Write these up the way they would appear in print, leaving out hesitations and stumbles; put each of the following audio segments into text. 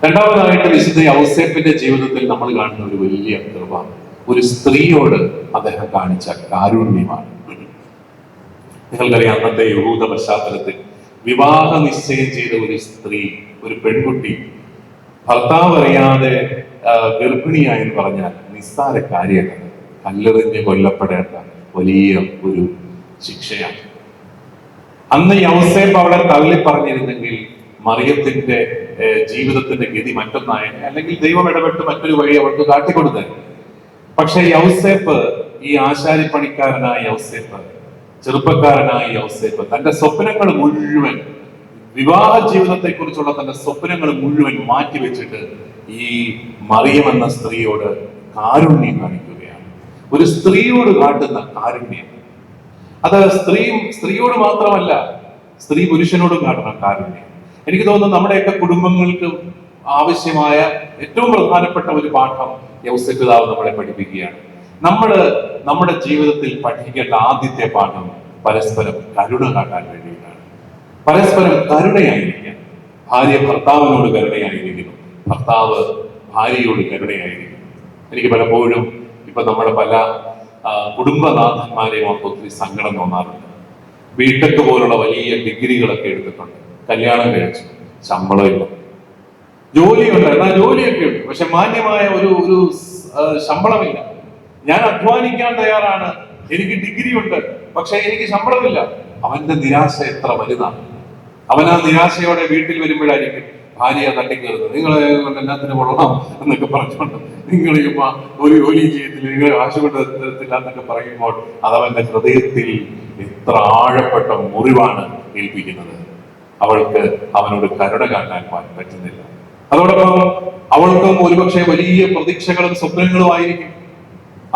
രണ്ടാമതായിട്ട് വിശുദ്ധ ഔസേപ്പിന്റെ ജീവിതത്തിൽ നമ്മൾ കാണുന്ന ഒരു വലിയ കൃപ ഒരു സ്ത്രീയോട് അദ്ദേഹം കാണിച്ച കാരുണ്യമാണ്. നിങ്ങൾക്കറിയാം, അന്നത്തെ യഹൂദ പശ്ചാത്തലത്തിൽ വിവാഹ നിശ്ചയം ചെയ്ത ഒരു സ്ത്രീ, ഒരു പെൺകുട്ടി ഭർത്താവ് അറിയാതെ ഗർഭിണിയായെന്ന് പറഞ്ഞാൽ നിസ്സാര കാര്യമാണ്. കല്ലെറിഞ്ഞ് കൊല്ലപ്പെടേണ്ട വലിയ ഒരു ശിക്ഷയാണ്. അന്ന് യൗസേപ്പ് അവിടെ തള്ളി പറഞ്ഞിരുന്നെങ്കിൽ മറിയത്തിന്റെ ജീവിതത്തിന്റെ ഗതി മറ്റൊന്നായേനെ, അല്ലെങ്കിൽ ദൈവം ഇടപെട്ട് മറ്റൊരു വഴി അവർക്ക് കാട്ടിക്കൊടുത്തേ. പക്ഷെ യൗസേപ്പ്, ഈ ആശാരിപ്പണിക്കാരനായ യൗസേപ്പ്, ചെറുപ്പക്കാരനായ യൗസേപ്പ് തന്റെ സ്വപ്നങ്ങൾ മുഴുവൻ, വിവാഹ ജീവിതത്തെ കുറിച്ചുള്ള തന്റെ സ്വപ്നങ്ങൾ മുഴുവൻ മാറ്റിവെച്ചിട്ട് ഈ മറിയം എന്ന സ്ത്രീയോട് കാരുണ്യം കാണിക്കുകയാണ്. ഒരു സ്ത്രീയോട് കാട്ടുന്ന കാരുണ്യം അത് സ്ത്രീയോട് മാത്രമല്ല, സ്ത്രീ പുരുഷനോടും കാട്ടണം കാരുണ്യം. എനിക്ക് തോന്നുന്നു നമ്മുടെയൊക്കെ കുടുംബങ്ങൾക്ക് ആവശ്യമായ ഏറ്റവും പ്രധാനപ്പെട്ട ഒരു പാഠം യൗസേപ്പ് പിതാവ് നമ്മളെ പഠിപ്പിക്കുകയാണ്. നമ്മുടെ ജീവിതത്തിൽ പഠിക്കേണ്ട ആദ്യത്തെ പാഠം പരസ്പരം കരുണ കാട്ടാൻ വേണ്ടിയിട്ടാണ്. പരസ്പരം കരുണയായിരിക്കുക. ഭാര്യ ഭർത്താവിനോട് കരുണയായിരിക്കുന്നു, ഭർത്താവ് ഭാര്യയോട് കരുണയായിരിക്കുന്നു. എനിക്ക് പലപ്പോഴും ഇപ്പൊ നമ്മുടെ പല കുടുംബനാഥന്മാരെയും ഓർത്ത് ഒത്തിരി സങ്കടം തോന്നാറുണ്ട്. ബിടെക് പോലുള്ള വലിയ ഡിഗ്രികളൊക്കെ എടുത്തിട്ടുണ്ട്, കല്യാണം കഴിച്ചു, ശമ്പളമില്ല. ജോലിയുണ്ട്, എന്നാൽ ജോലിയൊക്കെ ഉണ്ട്, പക്ഷെ മാന്യമായ ഒരു ശമ്പളമില്ല. ഞാൻ അധ്വാനിക്കാൻ തയ്യാറാണ്, എനിക്ക് ഡിഗ്രി ഉണ്ട്, പക്ഷെ എനിക്ക് ശമ്പളമില്ല. അവന്റെ നിരാശ എത്ര വലുതാണ്. അവൻ ആ നിരാശയോടെ വീട്ടിൽ വരുമ്പോഴായിരിക്കും ഭാര്യ തട്ടിക്കയറുന്നത്. നിങ്ങളെ കൊണ്ട് എല്ലാത്തിനും കൊള്ളാം എന്നൊക്കെ പറഞ്ഞുകൊണ്ട്, നിങ്ങൾ ഒരു ജോലി ചെയ്യത്തില്ല, നിങ്ങൾ കാശ് കൊണ്ട് തരത്തില്ല എന്നൊക്കെ പറയുമ്പോൾ അതവന്റെ ഹൃദയത്തിൽ എത്ര ആഴപ്പെട്ട മുറിവാണ് ഏൽപ്പിക്കുന്നത്. അവൾക്ക് അവനോട് കരുണ കാട്ടാൻ പറ്റുന്നില്ല. അതോടൊപ്പം അവൾക്കും ഒരുപക്ഷെ വലിയ പ്രതീക്ഷകളും സ്വപ്നങ്ങളും ആയിരിക്കും.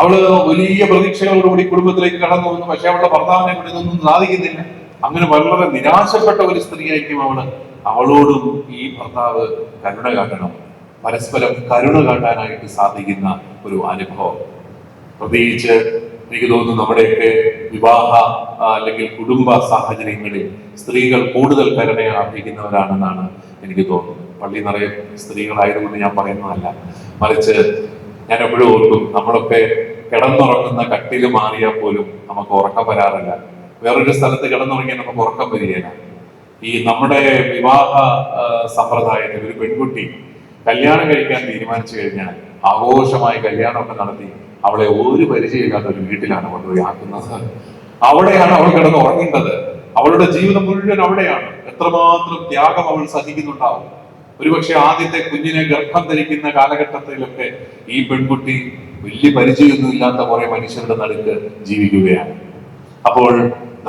അവള് വലിയ പ്രതീക്ഷകളോടുകൂടി കുടുംബത്തിലേക്ക് കടന്നു വന്നു, പക്ഷെ അവളുടെ ഭർത്താവിനെ കൊണ്ട് ഇതൊന്നും സാധിക്കുന്നില്ല. അങ്ങനെ വളരെ നിരാശപ്പെട്ട ഒരു സ്ത്രീ ആയിരിക്കും അവള്. അവളോടും ഈ ഭർത്താവ് കരുണ കാട്ടണം. പരസ്പരം കരുണ കാട്ടാനായിട്ട് സാധിക്കുന്ന ഒരു അനുഭവം. പ്രത്യേകിച്ച് എനിക്ക് തോന്നുന്നു നമ്മുടെയൊക്കെ വിവാഹ അല്ലെങ്കിൽ കുടുംബ സാഹചര്യങ്ങളിൽ സ്ത്രീകൾ കൂടുതൽ കരുണ അർഹിക്കുന്നവരാണെന്നാണ് എനിക്ക് തോന്നുന്നത്. പള്ളി നിറയെ സ്ത്രീകളായതുകൊണ്ട് ഞാൻ പറയുന്നതല്ല, മറിച്ച് ഞാൻ എപ്പോഴും ഓർക്കും, നമ്മളൊക്കെ കിടന്നുറങ്ങുന്ന കട്ടില് മാറിയാൽ പോലും നമുക്ക് ഉറക്കം വരാറില്ല. വേറൊരു സ്ഥലത്ത് കിടന്നുറങ്ങിയാൽ നമുക്ക് ഉറക്കം വരികയില്ല. ഈ നമ്മുടെ വിവാഹ സമ്പ്രദായത്തിൽ ഒരു പെൺകുട്ടി കല്യാണം കഴിക്കാൻ തീരുമാനിച്ചു കഴിഞ്ഞാൽ ആഘോഷമായി കല്യാണമൊക്കെ നടത്തി അവളെ ഒരു പരിചയമില്ലാത്ത ഒരു വീട്ടിലാണ് കൊണ്ടുപോയി ആക്കുന്നത്. അവിടെയാണ് അവൾ കിടന്ന് ഉറങ്ങേണ്ടത്. അവളുടെ ജീവിതം മുഴുവൻ അവിടെയാണ്. എത്രമാത്രം ത്യാഗം അവൾ സഹിക്കുന്നുണ്ടാവും. ഒരുപക്ഷെ ആദ്യത്തെ കുഞ്ഞിനെ ഗർഭം ധരിക്കുന്ന കാലഘട്ടത്തിലൊക്കെ ഈ പെൺകുട്ടി വലിയ പരിചയമൊന്നുമില്ലാത്ത കുറെ മനുഷ്യരുടെ നടുക്ക് ജീവിക്കുകയാണ്. അപ്പോൾ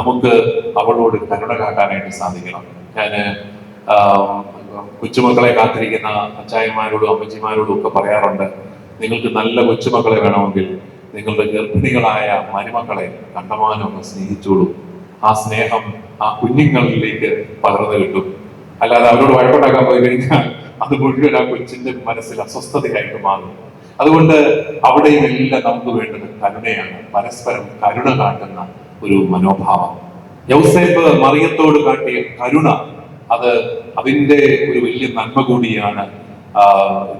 നമുക്ക് അവളോട് കരുണ കാട്ടാനായിട്ട് സാധിക്കണം. ഞാന് കൊച്ചുമക്കളെ കാത്തിരിക്കുന്ന അച്ചായന്മാരോടും അമ്മച്ചിമാരോടും ഒക്കെ പറയാറുണ്ട്, നിങ്ങൾക്ക് നല്ല കൊച്ചുമക്കളെ വേണമെങ്കിൽ നിങ്ങളുടെ ഗർഭിണികളായ മരുമക്കളെ കണ്ടമാനം ഒന്ന് സ്നേഹിച്ചോളൂ. ആ സ്നേഹം ആ കുഞ്ഞുങ്ങളിലേക്ക് പകർന്നു കിട്ടും. അല്ലാതെ അവരോട് വഴക്കുണ്ടാക്കാൻ പോയി കഴിഞ്ഞാൽ അത് മുഴുവൻ ആ കൊച്ചിന്റെ മനസ്സിൽ അസ്വസ്ഥതയായിട്ട് മാറും. അതുകൊണ്ട് അവിടെയും എല്ലാം നമുക്ക് വേണ്ടത് കരുണയാണ്, പരസ്പരം കരുണ കാട്ടുന്ന ഒരു മനോഭാവം. യൗസേപ്പ് മറിയത്തോട് കാട്ടിയ കരുണ അതിന്റെ ഒരു വലിയ നന്മ കൂടിയാണ്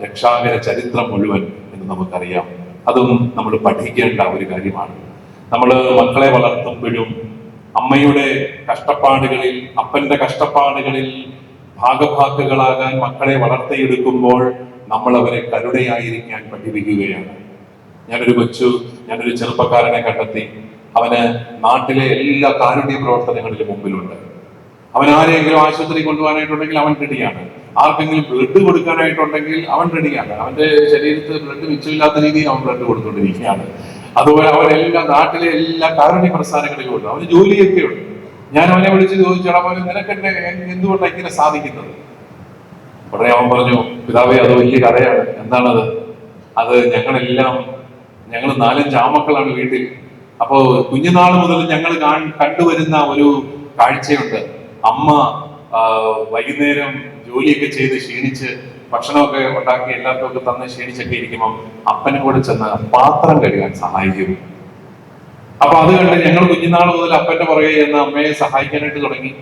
രക്ഷാകര ചരിത്രം മുഴുവൻ എന്ന് നമുക്കറിയാം. അതും നമ്മൾ പഠിക്കേണ്ട ഒരു കാര്യമാണ്. നമ്മൾ മക്കളെ വളർത്തുമ്പോഴും അമ്മയുടെ കഷ്ടപ്പാടുകളിൽ, അപ്പന്റെ കഷ്ടപ്പാടുകളിൽ ഭാഗഭാക്കുകളാകാൻ മക്കളെ വളർത്തിയെടുക്കുമ്പോൾ നമ്മൾ അവരെ കരുണയായിരിക്കാൻ പഠിപ്പിക്കുകയാണ്. ഞാനൊരു ചെറുപ്പക്കാരനെ കണ്ടെത്തി. അവന് നാട്ടിലെ എല്ലാ കാരുണ്യ പ്രവർത്തനങ്ങളിലും മുമ്പിലുണ്ട്. അവൻ ആരെങ്കിലും ആശുപത്രി കൊണ്ടുപോകാനായിട്ടുണ്ടെങ്കിൽ അവൻ റെഡിയാണ്. ആർക്കെങ്കിലും ബ്ലഡ് കൊടുക്കാനായിട്ടുണ്ടെങ്കിൽ അവൻ റെഡിയാണ്. അവന്റെ ശരീരത്തിൽ ബ്ലഡ് മിച്ചമില്ലാത്ത രീതിയിൽ അവൻ ബ്ലഡ് കൊടുത്തുകൊണ്ടിരിക്കുകയാണ്. അതുപോലെ അവനെല്ലാം നാട്ടിലെ എല്ലാ കാരുണ്യ പ്രസ്ഥാനങ്ങളിലും ഉണ്ട്. അവന് ജോലിയൊക്കെ ഉണ്ട്. ഞാൻ അവനെ വിളിച്ച് ചോദിച്ചാൽ അവന് നിനക്ക് എന്തുകൊണ്ടാണ് ഇങ്ങനെ സാധിക്കുന്നത്? ഉടനെ അവൻ പറഞ്ഞു, പിതാവേ, അത് വലിയ കഥയാണ്. എന്താണത്? ഞങ്ങൾ 4-5 ആമക്കളാണ് വീട്ടിൽ. അപ്പോ കുഞ്ഞുനാൾ മുതൽ ഞങ്ങൾ കണ്ടുവരുന്ന ഒരു കാഴ്ചയുണ്ട്. അമ്മ വൈകുന്നേരം ജോലിയൊക്കെ ചെയ്ത് ക്ഷീണിച്ച് ഭക്ഷണമൊക്കെ ഉണ്ടാക്കി എല്ലാവർക്കും ഒക്കെ തന്ന് ക്ഷീണിച്ചൊക്കെ ഇരിക്കുമ്പോൾ അപ്പനെ കൂടെ ചെന്ന് പാത്രം കഴുകാൻ സഹായിക്കും. അപ്പൊ അത് കണ്ട് ഞങ്ങൾ കുഞ്ഞുനാൾ മുതൽ അപ്പന്റെ പുറകെ ചെന്ന് അമ്മയെ സഹായിക്കാനായിട്ട് തുടങ്ങി.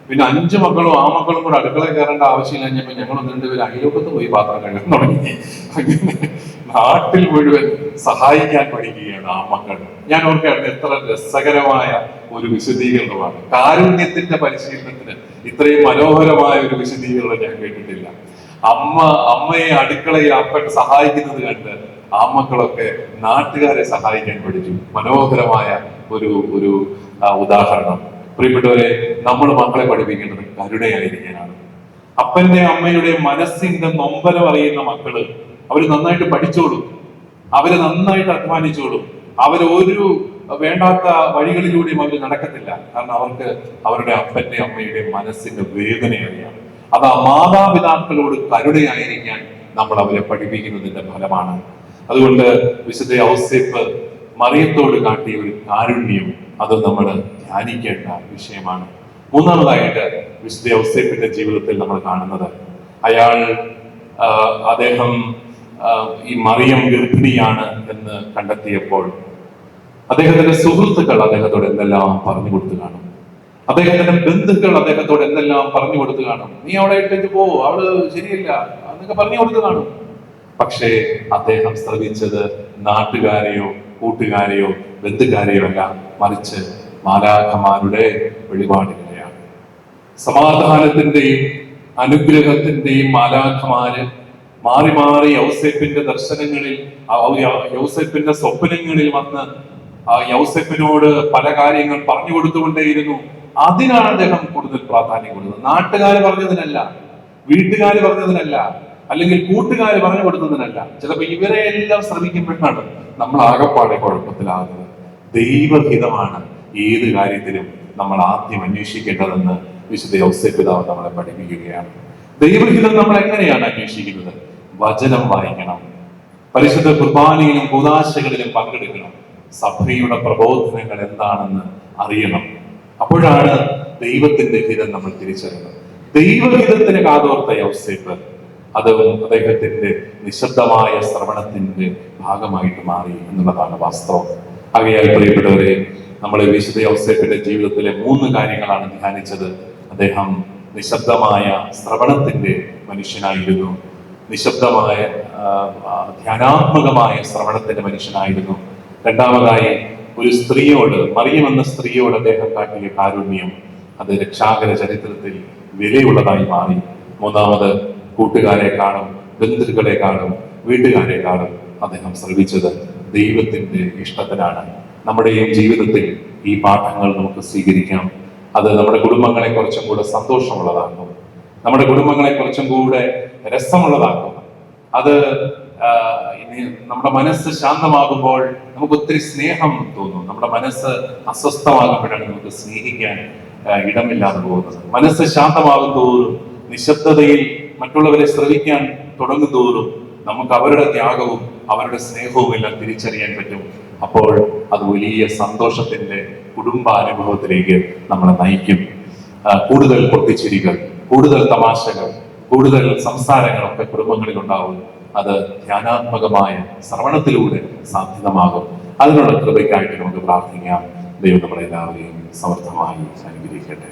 പിന്നെ 5 മക്കളും ആ മക്കളും കൂടെ അടുക്കളയിൽ കയറേണ്ട ആവശ്യം കഴിഞ്ഞപ്പോൾ ഞങ്ങൾ 1-2 പേര് അയലോക്കത്ത് പോയി പാത്രം കഴുകാൻ തുടങ്ങി. അങ്ങനെ നാട്ടിൽ മുഴുവൻ സഹായിക്കാൻ പഠിക്കുകയാണ് ആ മക്കൾ. ഞാൻ ഓർക്കുകയാണ് എത്ര രസകരമായ ഒരു വിശദീകരണമാണ്. കാരുണ്യത്തിന്റെ പരിശീലനത്തിന് ഇത്രയും മനോഹരമായ ഒരു വിശദീകരണം ഞാൻ കേട്ടിട്ടില്ല. അമ്മയെ അടുക്കളയിൽ അപ്പൻ സഹായിക്കുന്നത് കണ്ട് ആ മക്കളൊക്കെ നാട്ടുകാരെ സഹായിക്കാൻ പഠിച്ചു. മനോഹരമായ ഒരു ഒരു ഉദാഹരണം. പ്രിയപ്പെട്ടവരെ, നമ്മൾ മക്കളെ പഠിപ്പിക്കേണ്ടത് കരുണയായിരിക്കാനാണ്. അപ്പന്റെ അമ്മയുടെ മനസ്സിന്റെ നൊമ്പരം അറിയുന്ന മക്കള് അവര് നന്നായിട്ട് പഠിച്ചോളും, അവര് നന്നായിട്ട് അധ്വാനിച്ചോളും, അവരൊരു വേണ്ടാത്ത വഴികളിലൂടെയും അവർ നടക്കത്തില്ല. കാരണം അവർക്ക് അവരുടെ അപ്പന്റെ അമ്മയുടെ മനസ്സിന്റെ വേദന അറിയാം. അത് ആ മാതാപിതാക്കളോട് കരുണയായിരിക്കാൻ നമ്മൾ അവരെ പഠിപ്പിക്കുന്നതിന്റെ ഫലമാണ്. അതുകൊണ്ട് വിശുദ്ധ ഔസേപ്പ് മറിയത്തോട് കാട്ടിയ ഒരു കാരുണ്യം അത് നമ്മൾ ധ്യാനിക്കേണ്ട വിഷയമാണ്. മൂന്നാമതായിട്ട് വിശുദ്ധ ഔസേപ്പിന്റെ ജീവിതത്തിൽ നമ്മൾ കാണുന്നത്, അദ്ദേഹം ഈ മറിയം ഗർഭിണിയാണ് എന്ന് കണ്ടെത്തിയപ്പോൾ അദ്ദേഹത്തിന്റെ സുഹൃത്തുക്കൾ അദ്ദേഹത്തോട് എന്തെല്ലാം പറഞ്ഞു കൊടുത്തു കാണും, അദ്ദേഹത്തിന്റെ ബന്ധുക്കൾ അദ്ദേഹത്തോട് എന്തെല്ലാം പറഞ്ഞു കൊടുത്തു കാണും. നീ അവളെ ഇട്ടേക്ക് പോ, അവള് ശരിയല്ല എന്നൊക്കെ പറഞ്ഞു കൊടുത്തു കാണും. പക്ഷേ അദ്ദേഹം ശ്രമിച്ചത് നാട്ടുകാരെയോ കൂട്ടുകാരെയോ ബന്ധുക്കാരെയോ അല്ല, മറിച്ച് മാലാഖമാരുടെ വെളിപാടുകളെയാണ്. സമാധാനത്തിന്റെയും അനുഗ്രഹത്തിന്റെയും മാലാഖമാര് മാറി മാറി യൗസേപ്പിന്റെ ദർശനങ്ങളിൽ, യൗസേപ്പിന്റെ സ്വപ്നങ്ങളിൽ വന്ന് യൗസേപ്പിനോട് പല കാര്യങ്ങൾ പറഞ്ഞു കൊടുത്തുകൊണ്ടേയിരുന്നു. അതിനാണ് അദ്ദേഹം കൂടുതൽ പ്രാധാന്യം കൊടുത്തത്. നാട്ടുകാര് പറഞ്ഞതിനല്ല, വീട്ടുകാര് പറഞ്ഞതിനല്ല, അല്ലെങ്കിൽ കൂട്ടുകാര് പറഞ്ഞു കൊടുത്തതിനല്ല. ചിലപ്പോ ഇവരെ എല്ലാം ശ്രമിക്കുമ്പോഴാണ് നമ്മൾ ആകെപ്പാടെ കുഴപ്പത്തിലാകുന്നത്. ദൈവഹിതമാണ് ഏത് കാര്യത്തിലും നമ്മൾ ആദ്യം അന്വേഷിക്കേണ്ടതെന്ന് വിശുദ്ധ ഔസേപ്പ് പിതാവ് നമ്മളെ പഠിപ്പിക്കുകയാണ്. ദൈവഹിതം നമ്മൾ എങ്ങനെയാണ് അന്വേഷിക്കുന്നത്? വചനം വായിക്കണം, പരിശുദ്ധ കുർബാനയിലും കൂദാശകളിലും പങ്കെടുക്കണം, സഭയുടെ പ്രബോധനങ്ങൾ എന്താണെന്ന് അറിയണം. അപ്പോഴാണ് ദൈവത്തിന്റെ ഹിതം നമ്മൾ തിരിച്ചറിയുന്നത്. ദൈവഹിതത്തിന് കാതോർത്ത ഔസേപ്പ് അത് അദ്ദേഹത്തിന്റെ നിശബ്ദമായ ശ്രവണത്തിന്റെ ഭാഗമായിട്ട് മാറി എന്നുള്ളതാണ് വാസ്തവം. ആകയാൽ പ്രിയപ്പെട്ടവരെ, നമ്മളെ വിശുദ്ധ ഔസേപ്പിന്റെ ജീവിതത്തിലെ 3 കാര്യങ്ങളാണ് ധ്യാനിച്ചത്. അദ്ദേഹം നിശബ്ദമായ ശ്രവണത്തിന്റെ മനുഷ്യനായിരുന്നു, നിശബ്ദമായ ധ്യാനാത്മകമായ ശ്രവണത്തിന്റെ മനുഷ്യനായിരുന്നു. രണ്ടാമതായി, ഒരു സ്ത്രീയോട്, മറിയം എന്ന സ്ത്രീയോട് അദ്ദേഹം കാട്ടിയ കാരുണ്യം അത് രക്ഷാകര ചരിത്രത്തിൽ വിലയുള്ളതായി മാറി. മൂന്നാമത്, കൂട്ടുകാരെ കാണും, ബന്ധുക്കളെ കാണും, വീട്ടുകാരെ കാണും അദ്ദേഹം ശ്രമിച്ചത് ദൈവത്തിന്റെ ഇഷ്ടത്തിനാണ്. നമ്മുടെയും ജീവിതത്തിൽ ഈ പാഠങ്ങൾ നമുക്ക് സ്വീകരിക്കാം. അത് നമ്മുടെ കുടുംബങ്ങളെ കുറച്ചും കൂടെ സന്തോഷമുള്ളതാക്കും, നമ്മുടെ കുടുംബങ്ങളെ കുറച്ചും കൂടെ രസമുള്ളതാക്കും. അത് നമ്മുടെ മനസ്സ് ശാന്തമാകുമ്പോൾ നമുക്ക് ഒത്തിരി സ്നേഹം തോന്നും. നമ്മുടെ മനസ്സ് അസ്വസ്ഥമാകുമ്പോഴാണ് നമുക്ക് സ്നേഹിക്കാൻ ഇടമില്ലാതെ പോകുന്നത്. മനസ്സ് ശാന്തമാകും തോറും, നിശബ്ദതയിൽ മറ്റുള്ളവരെ ശ്രവിക്കാൻ തുടങ്ങും തോറും നമുക്ക് അവരുടെ ത്യാഗവും അവരുടെ സ്നേഹവും എല്ലാം തിരിച്ചറിയാൻ പറ്റും. അപ്പോൾ അത് വലിയ സന്തോഷത്തിന്റെ കുടുംബാനുഭവത്തിലേക്ക് നമ്മളെ നയിക്കും. കൂടുതൽ പൊട്ടിച്ചിരികൾ, കൂടുതൽ തമാശകൾ, കൂടുതൽ സംസാരങ്ങളൊക്കെ കുടുംബങ്ങളിൽ ഉണ്ടാവും. അത് ധ്യാനാത്മകമായ ശ്രവണത്തിലൂടെ സാധ്യതമാകും. അതിനുള്ള കൃപയ്ക്കായിട്ട് നമുക്ക് പ്രാർത്ഥിക്കാം. ദൈവം നമ്മളെല്ലാവരെയും സമർത്ഥമായി അനുഗ്രഹിക്കട്ടെ.